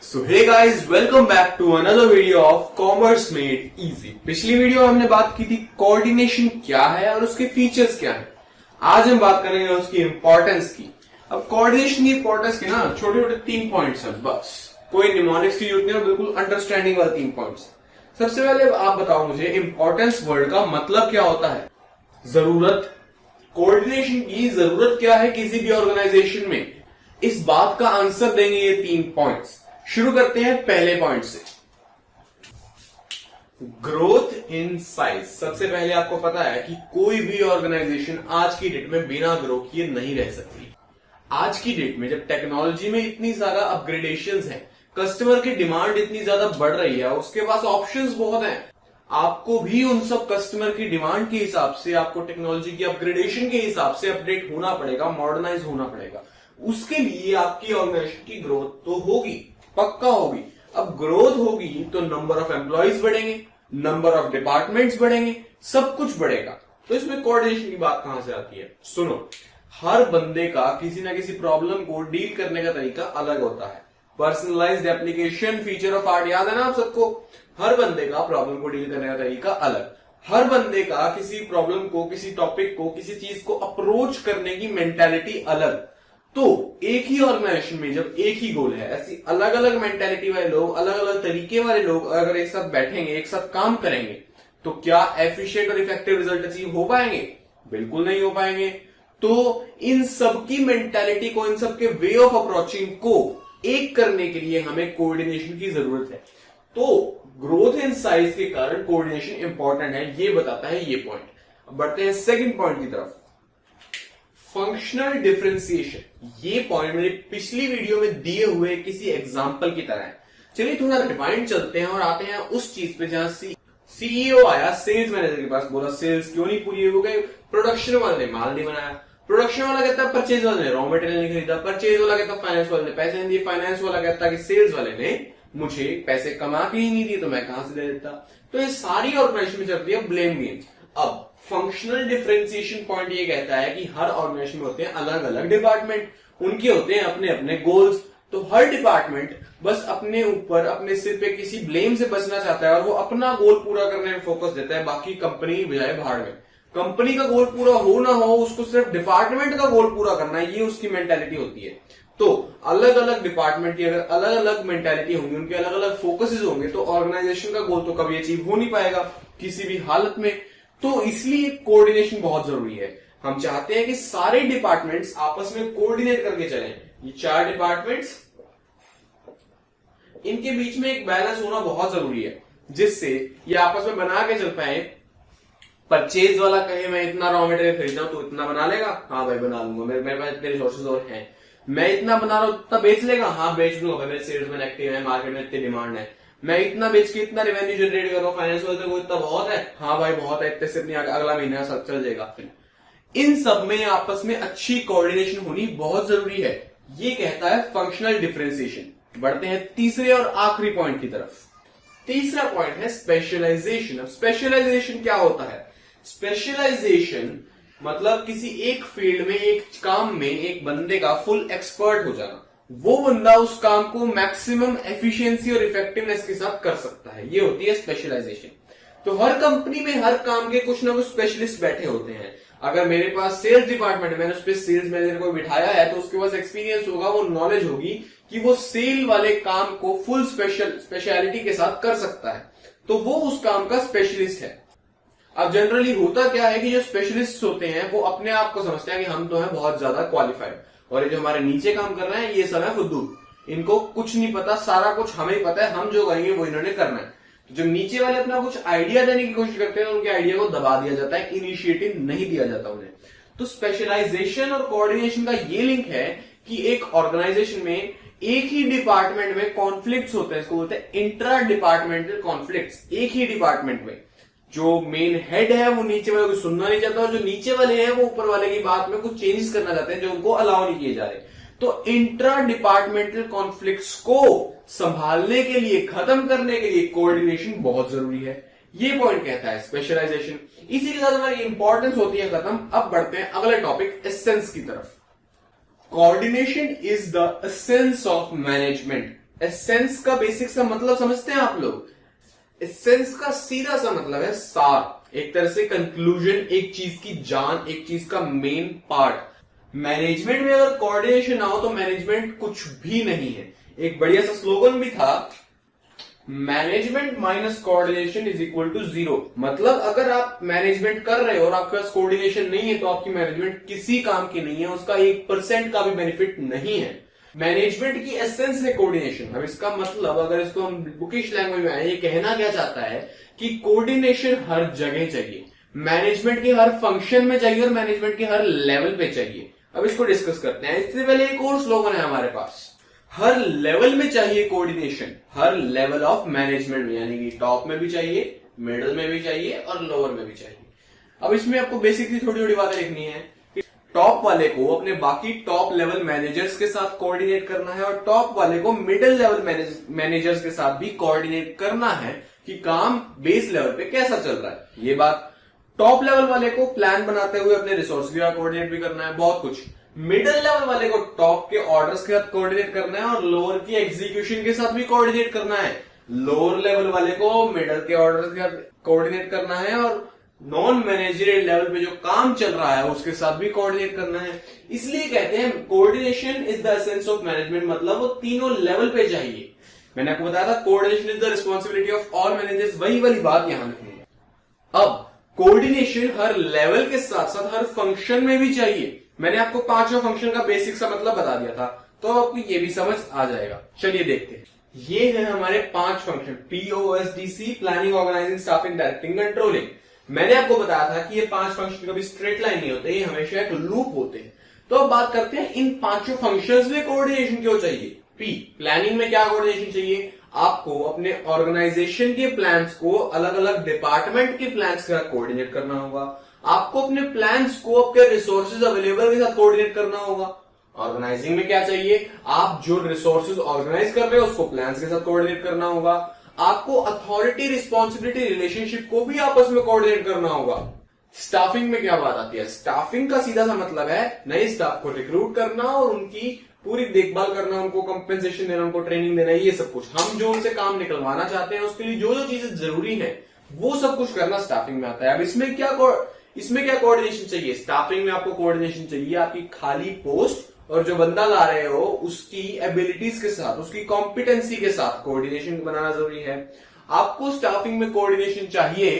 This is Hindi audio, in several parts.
So hey guys, welcome back to another video of commerce made easy. पिछली वीडियो में हमने बात की थी कोऑर्डिनेशन क्या है और उसके फीचर्स क्या है। आज हम बात करेंगे उसकी इंपॉर्टेंस की। अब कोऑर्डिनेशन की इंपॉर्टेंस के ना छोटे छोटे 3 पॉइंट्स हैं, बस कोई निमोनिक्स की जरूरत नहीं है, बिल्कुल अंडरस्टैंडिंग वाले 3 पॉइंट्स। सबसे पहले आप बताओ मुझे इंपॉर्टेंस वर्ड का मतलब क्या होता है। जरूरत, कोऑर्डिनेशन की जरूरत क्या है किसी भी ऑर्गेनाइजेशन में, इस बात का आंसर देंगे ये 3 पॉइंट्स। शुरू करते हैं पहले पॉइंट से, ग्रोथ इन साइज। सबसे पहले आपको पता है कि कोई भी ऑर्गेनाइजेशन आज की डेट में बिना ग्रो किए नहीं रह सकती। आज की डेट में जब टेक्नोलॉजी में इतनी ज्यादा अपग्रेडेशंस हैं, कस्टमर की डिमांड इतनी ज्यादा बढ़ रही है, उसके पास ऑप्शंस बहुत हैं। आपको भी उन सब कस्टमर की डिमांड के हिसाब से, आपको टेक्नोलॉजी की अपग्रेडेशन के हिसाब से अपडेट होना पड़ेगा, मॉडर्नाइज होना पड़ेगा। उसके लिए आपकी ऑर्गेनाइजेशन की ग्रोथ तो होगी, पक्का होगी। अब ग्रोथ होगी तो नंबर ऑफ एम्प्लॉइज बढ़ेंगे, नंबर ऑफ डिपार्टमेंट्स बढ़ेंगे, सब कुछ बढ़ेगा। तो इसमें कोऑर्डिनेशन की बात कहां से आती है? सुनो, हर बंदे का किसी ना किसी प्रॉब्लम को डील करने का तरीका अलग होता है। Personalised application feature of art याद है ना आप सबको? हर बंदे का प्रॉब्लम को डील करने का तरीका अलग। हर बंदे का किसी प्रॉब्लम को, किसी टॉपिक को, किसी चीज को अप्रोच करने की मेंटालिटी अलग। तो एक ही ऑर्गेनाइजेशन में जब एक ही गोल है, ऐसी अलग अलग मेंटालिटी वाले लोग, अलग अलग तरीके वाले लोग अगर एक साथ बैठेंगे, एक साथ काम करेंगे, तो क्या एफिशिएंट और इफेक्टिव रिजल्ट अचीव हो पाएंगे? बिल्कुल नहीं हो पाएंगे। तो इन सबकी मेंटालिटी को, इन सबके वे ऑफ अप्रोचिंग को एक करने के लिए हमें कोऑर्डिनेशन की जरूरत है। तो ग्रोथ इन साइज के कारण कोऑर्डिनेशन इंपॉर्टेंट है, ये बताता है ये पॉइंट। अब बढ़ते हैं सेकंड पॉइंट की तरफ, फंक्शनल डिफरेंशिएशन। ये पॉइंट मेरी पिछली वीडियो में दिए हुए किसी एग्जांपल की तरह है। चलिए थोड़ा रिवाइंड चलते हैं और आते हैं उस चीज पे जहां सीईओ आया सेल्स मैनेजर के पास, बोला सेल्स क्यों नहीं पूरी हो गई, प्रोडक्शन वाले ने माल नहीं बनाया। प्रोडक्शन वाला कहता है परचेज वाले ने रॉ मटेरियल नहीं खरीदा, परचेज वाला कहता है फाइनेंस वाले ने पैसे नहीं दिए, फाइनेंस वाला कहता है कि सेल्स वाले ने मुझे पैसे कमा के ही नहीं दिए, तो मैं कहां से दे देता। तो ये सारी ऑर्गेनाइजेशन में चलती है ब्लेम गेम। अब फंक्शनल डिफरेंशिएशन पॉइंट ये कहता है कि हर ऑर्गेनाइजेशन में होते हैं अलग अलग डिपार्टमेंट, उनके होते हैं अपने अपने गोल्स। तो हर डिपार्टमेंट बस अपने ऊपर, अपने सिर पे किसी ब्लेम से बचना चाहता है और वो अपना गोल पूरा करने में फोकस देता है, बाकी कंपनी की बजाय भाड़ में। कंपनी का गोल पूरा हो ना हो, उसको सिर्फ डिपार्टमेंट का गोल पूरा करना है, ये उसकी मेंटालिटी होती है। तो अलग अलग डिपार्टमेंट की अगर अलग अलग मेंटालिटी होंगी, उनके अलग अलग फोकसेस होंगे, तो ऑर्गेनाइजेशन का गोल तो कभी अचीव हो नहीं पाएगा किसी भी हालत में। तो इसलिए कोऑर्डिनेशन बहुत जरूरी है। हम चाहते हैं कि सारे डिपार्टमेंट्स आपस में कोऑर्डिनेट करके चलें। ये 4 डिपार्टमेंट्स, इनके बीच में एक बैलेंस होना बहुत जरूरी है, जिससे ये आपस में बना के चल पाए। परचेज वाला कहे मैं इतना रॉ मटेरियल खरीदा हूं, तो इतना बना लेगा, हाँ भाई बना लूंगा, मेरे पास इतने रिसोर्सेज और हैं। मैं इतना बना रहा हूं, इतना बेच लेगा, हाँ बेच लूंगा, मेरे सेल्समैन एक्टिव है, मार्केट में इतनी डिमांड है। मैं इतना बेच के इतना रेवेन्यू जनरेट कर रहा हूं, फाइनेंस वाले को इतना बहुत है, हाँ भाई बहुत है, इतने से अपनी अगला महीना सब चल जाएगा। इन सब में आपस में अच्छी कोऑर्डिनेशन होनी बहुत जरूरी है, ये कहता है फंक्शनल डिफरेंशिएशन। बढ़ते हैं तीसरे और आखिरी पॉइंट की तरफ। तीसरा पॉइंट है स्पेशलाइजेशन। अब स्पेशलाइजेशन क्या होता है? स्पेशलाइजेशन मतलब किसी एक फील्ड में, एक काम में एक बंदे का फुल एक्सपर्ट हो जाना। वो बंदा उस काम को मैक्सिमम एफिशिएंसी और इफेक्टिवनेस के साथ कर सकता है, ये होती है स्पेशलाइजेशन। तो हर कंपनी में हर काम के कुछ ना कुछ स्पेशलिस्ट बैठे होते हैं। अगर मेरे पास सेल्स डिपार्टमेंट है, मैंने उस पर सेल्स मैनेजर को बिठाया है, तो उसके पास एक्सपीरियंस होगा, वो नॉलेज होगी कि वो सेल वाले काम को फुल स्पेशलिटी के साथ कर सकता है, तो वो उस काम का स्पेशलिस्ट है। अब जनरली होता क्या है कि जो स्पेशलिस्ट होते हैं वो अपने आप को समझते हैं कि हम तो हैं बहुत ज्यादा क्वालिफाइड, और ये जो हमारे नीचे काम कर रहे हैं ये सब है फुद्दू, इनको कुछ नहीं पता, सारा कुछ हमें ही पता है, हम जो करेंगे वो इन्होंने करना है। तो जो नीचे वाले अपना कुछ आइडिया देने की कोशिश करते हैं, उनके आइडिया को दबा दिया जाता है, इनिशिएटिव नहीं दिया जाता उन्हें। तो स्पेशलाइजेशन और कोऑर्डिनेशन का ये लिंक है कि एक ऑर्गेनाइजेशन में एक ही डिपार्टमेंट में कॉन्फ्लिक्ट्स होते हैं, इसको बोलते हैं इंट्रा डिपार्टमेंटल कॉन्फ्लिक्ट्स। एक ही डिपार्टमेंट में जो मेन हेड है वो नीचे वाले को सुनना नहीं चाहता, और जो नीचे वाले हैं वो ऊपर वाले की बात में कुछ चेंजेस करना चाहते हैं जो उनको अलाउ नहीं किए जा रहे। तो इंट्रा डिपार्टमेंटल कॉन्फ्लिक्ट्स को संभालने के लिए, खत्म करने के लिए कोऑर्डिनेशन बहुत जरूरी है, ये पॉइंट कहता है स्पेशलाइजेशन। इसी के साथ हमारी इंपॉर्टेंस होती है खत्म। अब बढ़ते हैं अगले टॉपिक एसेंस की तरफ। Coordination is the essence of management. Essence का बेसिक सा मतलब समझते हैं आप लोग? एसेंस का सीधा सा मतलब है सार, एक तरह से कंक्लूजन, एक चीज की जान, एक चीज का मेन पार्ट। मैनेजमेंट में अगर कोऑर्डिनेशन ना हो तो मैनेजमेंट कुछ भी नहीं है। एक बढ़िया सा स्लोगन भी था, management minus coordination is equal to zero. मतलब अगर आप मैनेजमेंट कर रहे हो और आपके पास कोऑर्डिनेशन नहीं है तो आपकी मैनेजमेंट किसी काम की नहीं है, उसका 1% का भी बेनिफिट नहीं है। मैनेजमेंट की एसेंस है कोऑर्डिनेशन। अब इसका मतलब अगर इसको हम बुकिश लैंग्वेज में आए, ये कहना क्या चाहता है कि कोऑर्डिनेशन हर जगह चाहिए, मैनेजमेंट के हर फंक्शन में चाहिए और मैनेजमेंट के हर लेवल पे चाहिए। अब इसको डिस्कस करते हैं। इससे पहले एक और स्लोगन है हमारे पास, हर लेवल में चाहिए coordination, her level of management में, यानी कि टॉप में भी चाहिए, मिडिल में भी चाहिए और लोअर में भी चाहिए। अब इसमें आपको बेसिकली थोड़ी थोड़ी बातें लिखनी है कि टॉप वाले को अपने बाकी टॉप लेवल मैनेजर्स के साथ कोऑर्डिनेट करना है और टॉप वाले को मिडिल लेवल मैनेजर्स के साथ भी कोऑर्डिनेट करना है कि काम बेस लेवल पे कैसा चल रहा है। ये बात टॉप लेवल वाले को प्लान बनाते हुए अपने रिसोर्स के साथ कोऑर्डिनेट भी करना है, बहुत कुछ। मिडिल लेवल वाले को टॉप के ऑर्डर्स के साथ कोऑर्डिनेट करना है और लोअर की एग्जीक्यूशन के साथ भी कोऑर्डिनेट करना है। लोअर लेवल वाले को मिडिल के ऑर्डर्स के साथ कोऑर्डिनेट करना है और नॉन मैनेजरियल लेवल पे जो काम चल रहा है उसके साथ भी कोऑर्डिनेट करना है। इसलिए कहते हैं coordination is the essence of management, मतलब वो तीनों लेवल पे चाहिए। मैंने आपको बताया था coordination is the responsibility of all managers, वही वाली बात यहां लिखनी है। अब कोऑर्डिनेशन हर लेवल के साथ साथ हर फंक्शन में भी चाहिए। मैंने आपको पांचों फंक्शन का बेसिक सा मतलब बता दिया था, तो आपको ये भी समझ आ जाएगा। चलिए देखते हैं। ये है हमारे 5 function, POSDC, planning, organising, staffing, directing, controlling. मैंने आपको बताया था कि ये 5 फंक्शन कभी स्ट्रेट लाइन नहीं होते, ये हमेशा एक लूप होते हैं। तो अब बात करते हैं इन पांचों फंक्शंस में कोऑर्डिनेशन क्यों चाहिए। प्लानिंग में क्या कोऑर्डिनेशन चाहिए? आपको अपने ऑर्गेनाइजेशन के प्लान्स को अलग अलग डिपार्टमेंट के प्लान्स के साथ कोऑर्डिनेट करना होगा। आपको अपने प्लान स्कोप के रिसोर्सेज अवेलेबल के साथ कोऑर्डिनेट करना होगा। ऑर्गेनाइजिंग में क्या चाहिए? आप जो रिसोर्सेज ऑर्गेनाइज कर रहे हो उसको प्लान्स के साथ कोऑर्डिनेट करना होगा। आपको अथॉरिटी रिस्पॉन्सिबिलिटी रिलेशनशिप को भी आपस में कोऑर्डिनेट करना होगा। स्टाफिंग में क्या बात आती है? स्टाफिंग का सीधा सा मतलब है नए स्टाफ को रिक्रूट करना और उनकी पूरी देखभाल करना, उनको कंपेंसेशन देना, उनको ट्रेनिंग देना, ये सब कुछ। हम जो उनसे काम निकलवाना चाहते हैं उसके लिए जो जो चीजें जरूरी है वो सब कुछ करना स्टाफिंग में आता है। अब इसमें क्या कोऑर्डिनेशन चाहिए? स्टाफिंग में आपको कोऑर्डिनेशन चाहिए आपकी खाली पोस्ट और जो बंदा ला रहे हो उसकी एबिलिटीज के साथ, उसकी कॉम्पिटेंसी के साथ कोऑर्डिनेशन बनाना जरूरी है। आपको स्टाफिंग में कोऑर्डिनेशन चाहिए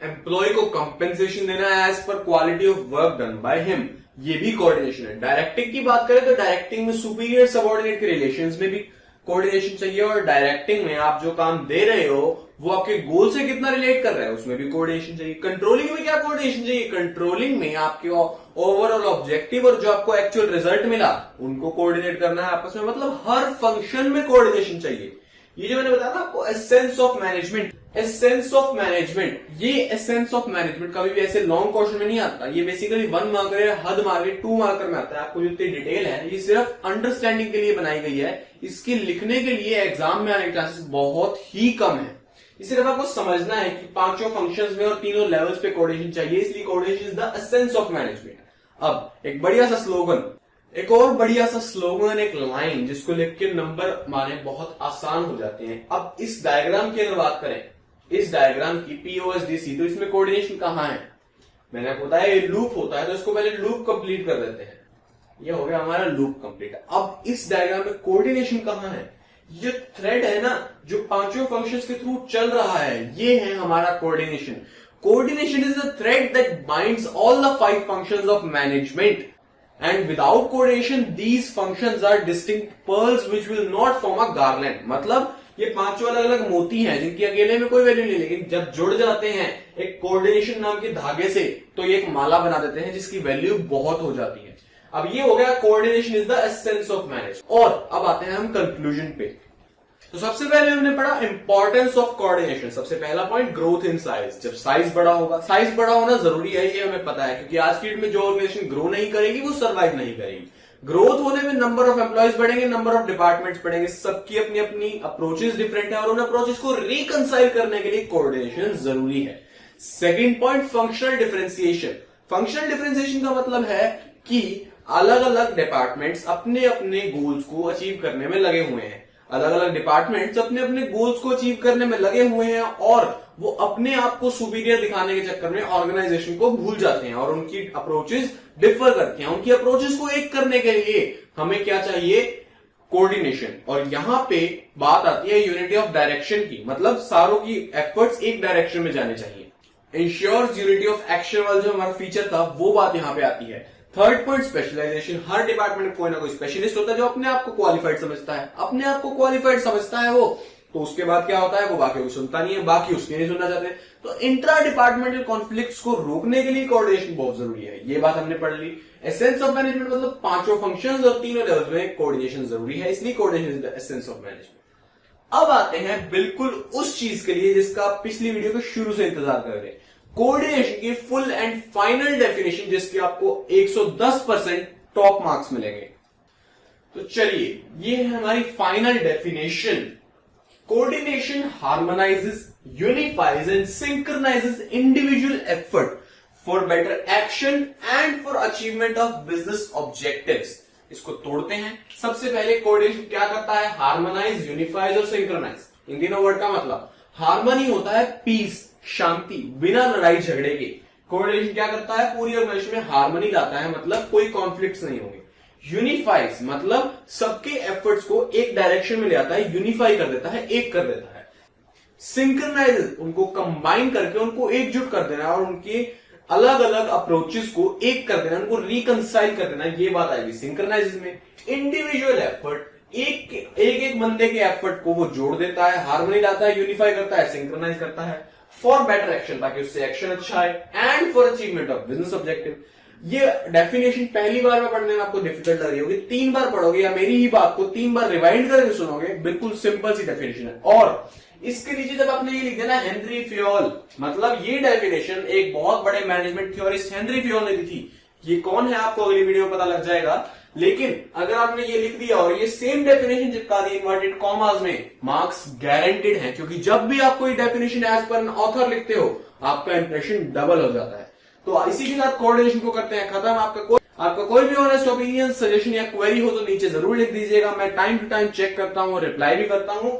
एम्प्लॉय को कंपेंसेशन देना as per quality of work done by him, ये भी कोऑर्डिनेशन है। डायरेक्टिंग की बात करें तो डायरेक्टिंग में सुपीरियर सबऑर्डिनेट के रिलेशंस में भी कोऑर्डिनेशन चाहिए और डायरेक्टिंग में आप जो काम दे रहे हो वो आपके गोल से कितना रिलेट कर रहा है उसमें भी कोऑर्डिनेशन चाहिए। कंट्रोलिंग में क्या कोऑर्डिनेशन चाहिए? कंट्रोलिंग में आपके ओवरऑल ऑब्जेक्टिव और जो आपको एक्चुअल रिजल्ट मिला उनको कोऑर्डिनेट करना है आपस में, मतलब हर फंक्शन में कोऑर्डिनेशन चाहिए। ये जो मैंने बताया ना आपको essence of management, essence of management, ये एसेंस ऑफ मैनेजमेंट कभी भी ऐसे लॉन्ग क्वेश्चन में नहीं आता। ये बेसिकली 1 मार्कर या हद मार्कर 2 मार्कर में आता है। आपको जितनी डिटेल है ये सिर्फ अंडरस्टैंडिंग के लिए बनाई गई है, इसके लिखने के लिए एग्जाम में आने के चांसेस बहुत ही कम है। इसे सिर्फ आपको समझना है कि पांचों फंक्शंस में और तीनों लेवल्स पे कोऑर्डिनेशन चाहिए, इसलिए coordination is the essence of management. अब एक बढ़िया सा स्लोगन, एक और बढ़िया सा स्लोगन, एक लाइन जिसको लिख के नंबर माने बहुत आसान हो जाते हैं। अब इस डायग्राम की अगर बात करें, इस डायग्राम की POSDC, तो इसमें कोऑर्डिनेशन कहां है? मैंने आपको बताया ये लूप होता है, तो इसको पहले लूप कंप्लीट कर देते हैं। ये हो गया हमारा लूप कंप्लीट। अब इस डायग्राम में कोऑर्डिनेशन कहां है? ये थ्रेड है ना जो पांचों फंक्शंस के थ्रू चल रहा है, ये है हमारा coordination. Coordination is the thread that binds all the 5 functions of management and without coordination these functions are distinct pearls which will not form a garland। मतलब ये पांचों अलग अलग मोती हैं जिनकी अकेले में कोई वैल्यू नहीं, लेकिन जब जुड़ जाते हैं एक कोऑर्डिनेशन नाम के धागे से तो ये एक माला बना देते हैं जिसकी वैल्यू बहुत हो जाती है। अब ये हो गया coordination is the essence of manage. और अब आते हैं हम कंक्लूजन पे। तो सबसे पहले हमने पढ़ा इंपॉर्टेंस ऑफ कोऑर्डिनेशन। सबसे पहला पॉइंट ग्रोथ इन साइज। जब साइज बड़ा होगा, साइज बड़ा होना जरूरी है, ये हमें पता है, क्योंकि आज की डेट में जो ऑर्गेनाइजेशन ग्रो नहीं करेगी वो सर्वाइव नहीं करेगी। ग्रोथ होने में नंबर ऑफ एम्प्लॉयज बढ़ेंगे, नंबर ऑफ डिपार्टमेंट्स बढ़ेंगे, सबकी अपनी अपनी अप्रोचेस डिफरेंट है और उन अप्रोचेस को रिकंसाइल करने के लिए कोऑर्डिनेशन जरूरी है। Second point functional differentiation. Functional differentiation का मतलब है कि अलग अलग डिपार्टमेंट्स अपने अपने गोल्स को अचीव करने में लगे हुए हैं। अलग अलग डिपार्टमेंट्स अपने अपने गोल्स को अचीव करने में लगे हुए हैं और वो अपने आप को सुपीरियर दिखाने के चक्कर में ऑर्गेनाइजेशन को भूल जाते हैं और उनकी अप्रोचेस डिफर करती हैं। उनकी अप्रोचेस को एक करने के लिए हमें क्या चाहिए? कोऑर्डिनेशन। और यहां पे बात आती है यूनिटी ऑफ डायरेक्शन की, मतलब सारों की एफर्ट्स एक डायरेक्शन में जाने चाहिए। इंश्योर्स यूनिटी ऑफ एक्शन वाला जो हमारा फीचर था वो बात यहां पे आती है। Third point specialisation. हर डिपार्टमेंट में कोई ना कोई स्पेशलिस्ट होता है जो अपने आप को क्वालिफाइड समझता है, अपने आप को क्वालिफाइड समझता है वो, तो उसके बाद क्या होता है? वो बाकी को सुनता नहीं है, बाकी उसके नहीं सुनना चाहते। तो इंट्रा डिपार्टमेंटल कॉन्फ्लिक्ट्स को रोकने के लिए कोऑर्डिनेशन बहुत जरूरी है। ये बात हमने पढ़ ली। एसेंस ऑफ मैनेजमेंट मतलब पांचों फंक्शंस और तीनों लेवल्स में कोऑर्डिनेशन जरूरी है, इसलिए coordination is the essence of management. अब आते हैं बिल्कुल उस चीज के लिए जिसका आप पिछली वीडियो के शुरू से इंतजार कर रहे हैं, कोऑर्डिनेशन की फुल एंड फाइनल डेफिनेशन, जिसकी आपको 110% टॉप मार्क्स मिलेंगे। तो चलिए, ये है हमारी final definition. Coordination harmonises, unifies and synchronises individual effort for better action and for achievement of business objectives. इसको तोड़ते हैं। सबसे पहले कोऑर्डिनेशन क्या करता है? हार्मोनाइज, यूनिफाइज और सिंक्रोनाइज। इन तीनों वर्ड का मतलब हार्मनी होता है पीस, शांति, बिना लड़ाई झगड़े के। कोऑर्डिनेशन क्या करता है? पूरी ऑर्गेनाइजेशन में हार्मनी लाता है, मतलब कोई कॉन्फ्लिक्ट्स नहीं होंगे। यूनिफाइज मतलब सबके एफर्ट्स को एक डायरेक्शन में ले आता है, यूनिफाई कर देता है, एक कर देता है। सिंक्रोनाइज उनको कंबाइन करके उनको एकजुट कर देना और उनके अलग अलग अप्रोचेस को एक कर देना, उनको रिकंसाइल कर देना, ये बात आएगी सिंक्रोनाइज में। इंडिविजुअल एफर्ट, एक एक बंदे के एफर्ट को वो जोड़ देता है, हार्मनी लाता है, यूनिफाई करता है, सिंक्रोनाइज करता है फॉर बेटर एक्शन, ताकि उससे एक्शन अच्छा है, and for achievement of business objective. ये डेफिनेशन पहली बार में पढ़ने में आपको डिफिकल्ट लग रही होगी, 3 बार पढ़ोगे या मेरी ही बात को 3 बार रिवाइंड करके सुनोगे, बिल्कुल सिंपल सी डेफिनेशन है। और इसके नीचे जब आपने ये लिख दिया ना हेनरी फ्योल, मतलब ये डेफिनेशन एक बहुत बड़े मैनेजमेंट थ्योरिस्ट हेनरी फ्योल ने दी थी। ये कौन है आपको अगली वीडियो में पता लग जाएगा, लेकिन अगर आपने ये लिख दिया और ये सेम डेफिनेशन चिपका दी इन्वर्टेड कॉमास में, मार्क्स गारंटेड है, क्योंकि जब भी आपको ये definition as per an author लिखते हो आपका इंप्रेशन डबल हो जाता है। तो इसी के साथ कोऑर्डिनेशन को करते हैं खत्म। आपका कोई भी ऑनेस्ट ओपिनियन, सजेशन या क्वेरी हो तो नीचे जरूर लिख दीजिएगा। मैं टाइम टू टाइम चेक करता हूं और रिप्लाई भी करता हूं।